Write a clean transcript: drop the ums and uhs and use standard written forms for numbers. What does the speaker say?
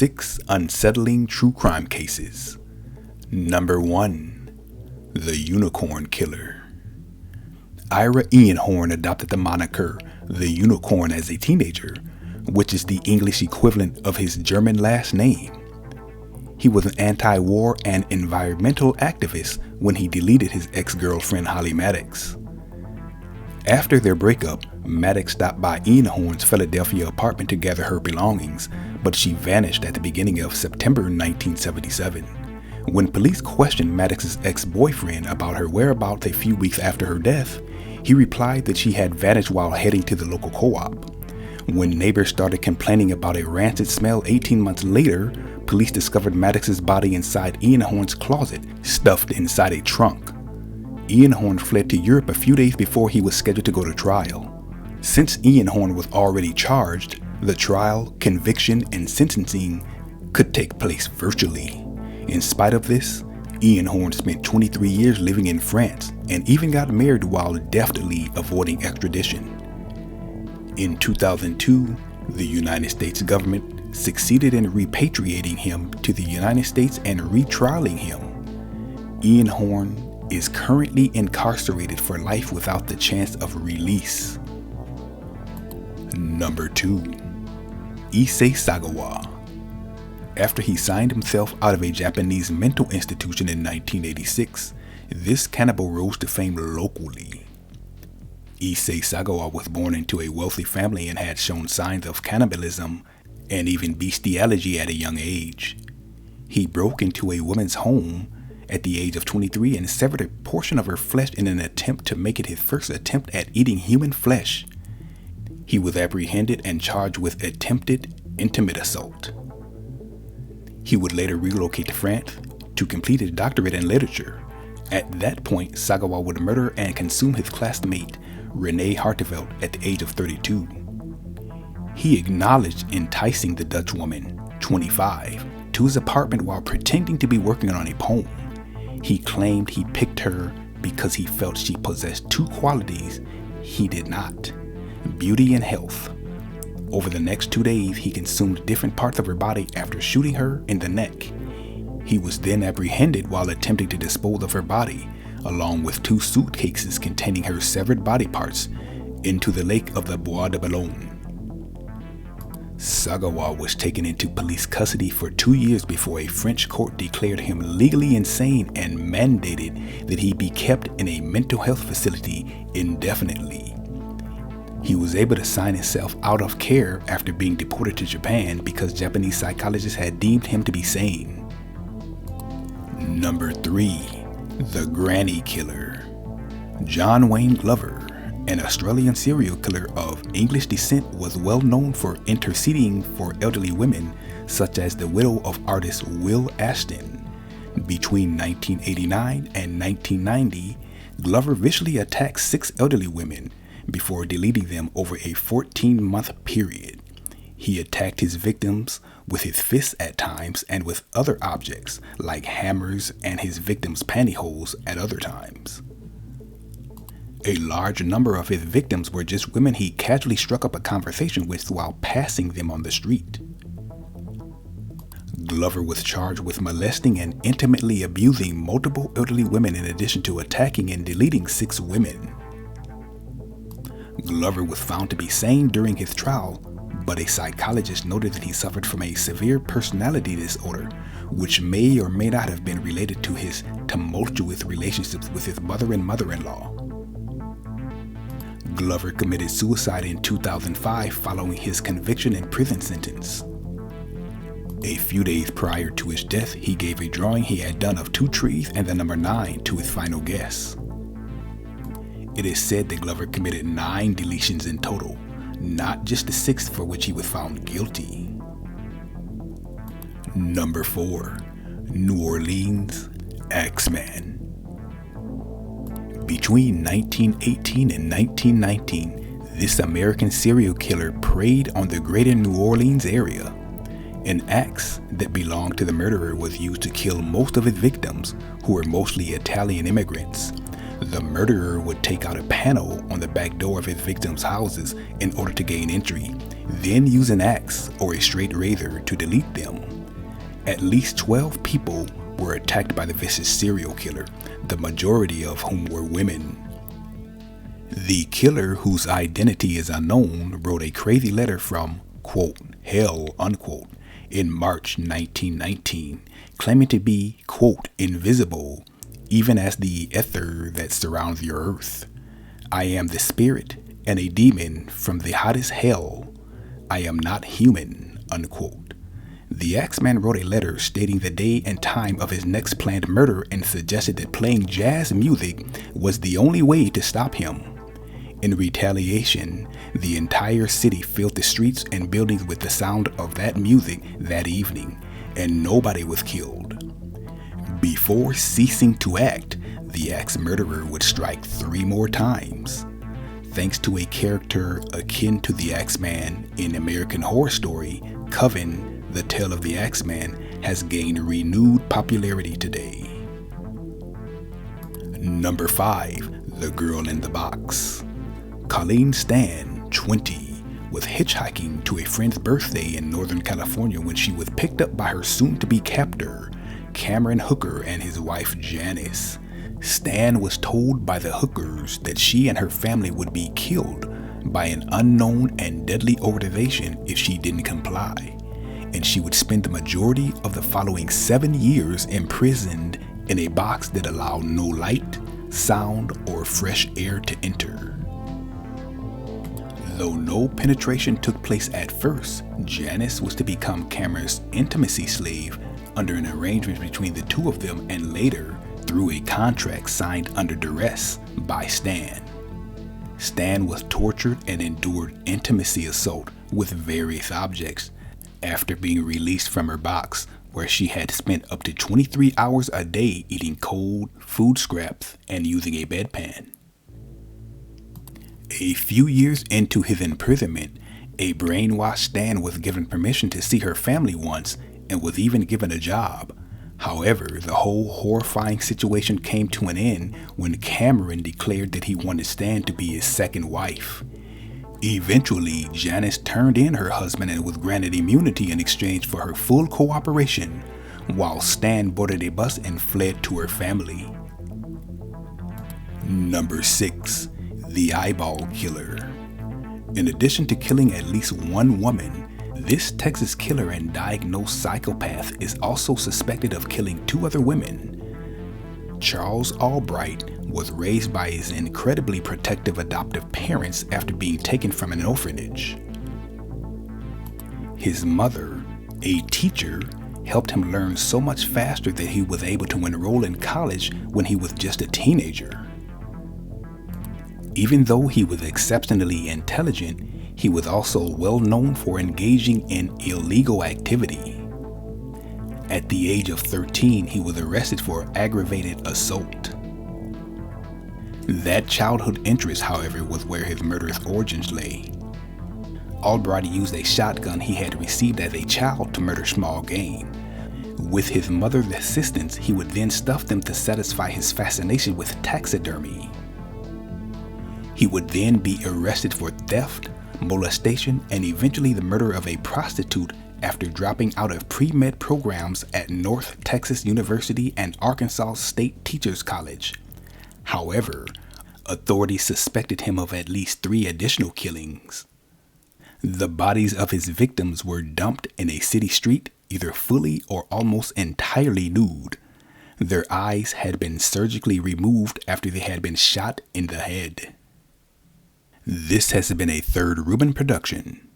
6 unsettling true crime cases. Number 1. The Unicorn Killer. Ira Einhorn adopted the moniker the Unicorn as a teenager, which is the English equivalent of his German last name. He was an anti-war and environmental activist when he deleted his ex-girlfriend Holly Maddox. After their breakup, Maddox stopped by Einhorn's Philadelphia apartment to gather her belongings, but she vanished at the beginning of September 1977. When police questioned Maddox's ex-boyfriend about her whereabouts a few weeks after her death, he replied that she had vanished while heading to the local co-op. When neighbors started complaining about a rancid smell 18 months later, police discovered Maddox's body inside Einhorn's closet, stuffed inside a trunk. Einhorn fled to Europe a few days before he was scheduled to go to trial. Since Einhorn was already charged, the trial, conviction, and sentencing could take place virtually. In spite of this, Einhorn spent 23 years living in France and even got married while deftly avoiding extradition. In 2002, the United States government succeeded in repatriating him to the United States and retrialing him. Einhorn is currently incarcerated for life without the chance of release. Number 2. Issei Sagawa. After he signed himself out of a Japanese mental institution in 1986, this cannibal rose to fame locally. Issei Sagawa was born into a wealthy family and had shown signs of cannibalism and even bestiality at a young age. He broke into a woman's home at the age of 23 and severed a portion of her flesh in an attempt to make it his first attempt at eating human flesh. He was apprehended and charged with attempted intimate assault. He would later relocate to France to complete his doctorate in literature. At that point, Sagawa would murder and consume his classmate, Renee Hartevelt, at the age of 32. He acknowledged enticing the Dutch woman, 25, to his apartment while pretending to be working on a poem. He claimed he picked her because he felt she possessed two qualities he did not: beauty and health. Over the next 2 days, he consumed different parts of her body after shooting her in the neck. He was then apprehended while attempting to dispose of her body, along with 2 suitcases containing her severed body parts, into the lake of the Bois de Boulogne. Sagawa was taken into police custody for 2 years before a French court declared him legally insane and mandated that he be kept in a mental health facility indefinitely. He was able to sign himself out of care after being deported to Japan because Japanese psychologists had deemed him to be sane. Number 3. The Granny Killer. John Wayne Glover, an Australian serial killer of English descent, was well known for interceding for elderly women, such as the widow of artist Will Ashton. Between 1989 and 1990, Glover viciously attacked 6 elderly women before deleting them over a 14-month period. He attacked his victims with his fists at times and with other objects like hammers, and his victims' pantyhose at other times. A large number of his victims were just women he casually struck up a conversation with while passing them on the street. Glover was charged with molesting and intimately abusing multiple elderly women in addition to attacking and deleting 6 women. Glover was found to be sane during his trial, but a psychologist noted that he suffered from a severe personality disorder, which may or may not have been related to his tumultuous relationships with his mother and mother-in-law. Glover committed suicide in 2005 following his conviction and prison sentence. A few days prior to his death, he gave a drawing he had done of 2 trees and the number 9 to his final guest. It is said that Glover committed 9 deletions in total, not just the 6th for which he was found guilty. Number 4. New Orleans Axman. Between 1918 and 1919, this American serial killer preyed on the greater New Orleans area. An axe that belonged to the murderer was used to kill most of his victims, who were mostly Italian immigrants. The murderer would take out a panel on the back door of his victims' houses in order to gain entry, then use an axe or a straight razor to delete them. At least 12 people were attacked by the vicious serial killer, the majority of whom were women. The killer, whose identity is unknown, wrote a crazy letter from, quote, hell, unquote, in March 1919, claiming to be, quote, invisible, even as the ether that surrounds your earth. I am the spirit and a demon from the hottest hell. I am not human, unquote. The Axman wrote a letter stating the day and time of his next planned murder and suggested that playing jazz music was the only way to stop him. In retaliation, the entire city filled the streets and buildings with the sound of that music that evening, and nobody was killed. Before ceasing to act, the axe murderer would strike 3 more times. Thanks to a character akin to the Axman in American Horror Story, Coven, the Tale of the Axman has gained renewed popularity today. Number 5. The Girl in the Box. Colleen Stan, 20, was hitchhiking to a friend's birthday in Northern California when she was picked up by her soon-to-be captor, Cameron Hooker, and his wife Janice. Stan was told by the Hookers that she and her family would be killed by an unknown and deadly organization if she didn't comply, and she would spend the majority of the following 7 years imprisoned in a box that allowed no light, sound, or fresh air to enter. Though no penetration took place at first, Janice was to become Cameron's intimacy slave under an arrangement between the two of them, and later through a contract signed under duress by Stan. Stan was tortured and endured intimacy assault with various objects after being released from her box, where she had spent up to 23 hours a day eating cold food scraps and using a bedpan. A few years into his imprisonment, a brainwashed Stan was given permission to see her family once and was even given a job. However, the whole horrifying situation came to an end when Cameron declared that he wanted Stan to be his second wife. Eventually, Janice turned in her husband and was granted immunity in exchange for her full cooperation, while Stan boarded a bus and fled to her family. Number 6. The Eyeball Killer. In addition to killing at least one woman, this Texas killer and diagnosed psychopath is also suspected of killing 2 other women. Charles Albright was raised by his incredibly protective adoptive parents after being taken from an orphanage. His mother, a teacher, helped him learn so much faster that he was able to enroll in college when he was just a teenager. Even though he was exceptionally intelligent, he was also well known for engaging in illegal activity. At the age of 13, he was arrested for aggravated assault. That childhood interest, however, was where his murderous origins lay. Albright used a shotgun he had received as a child to murder small game. With his mother's assistance, he would then stuff them to satisfy his fascination with taxidermy. He would then be arrested for theft, molestation, and eventually the murder of a prostitute after dropping out of pre-med programs at North Texas University and Arkansas State Teachers College. However, authorities suspected him of at least 3 additional killings. The bodies of his victims were dumped in a city street, either fully or almost entirely nude. Their eyes had been surgically removed after they had been shot in the head. This has been a Third Reuben production.